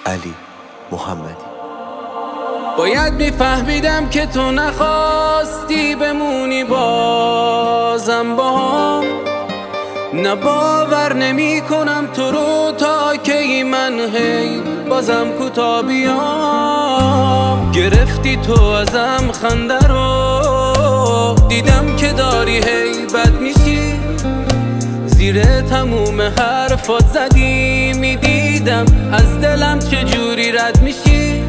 علی محمدی. باید میفهمیدم که تو نخواستی بمونی بازم با هم. نه باور نمی کنم تو رو تا کی من هی بازم کوتا بیام. گرفتی تو ازم خنده رو، دیدم که داری هی بد میشی. زیر تموم حرفات زدی، میدیدم از دلم چجوری رد میشی.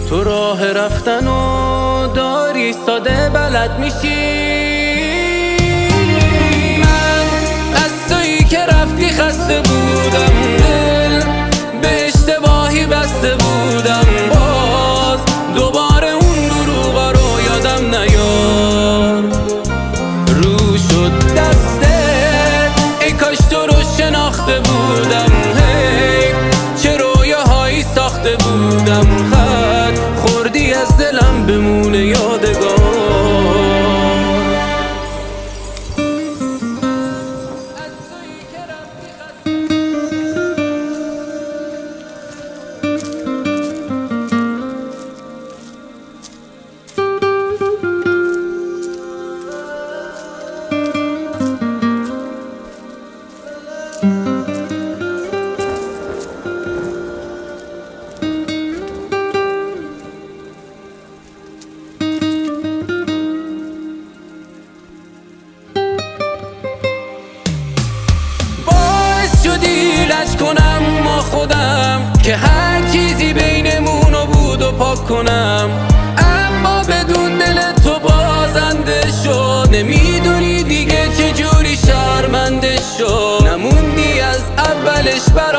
تو راه رفتن و داری ساده بلد میشی. من از تویی که رفتی خسته بودم، دل به اشتباهی بسته بودم. باز دوباره اون دروغا رو یادم نیار. رو شد دستت ای کاش تو رو شناخته بودم. هی چه رویاهایی ساخته بودم. خط خوردی از دلم بمونه یادگار. لج کنم ما خودم که هر چیزی بینمونو بود و پاک کنم، اما بدون دل تو بازنده شد. نمیدونی دیگه چجوری شرمنده شد. نموندی از اولش برام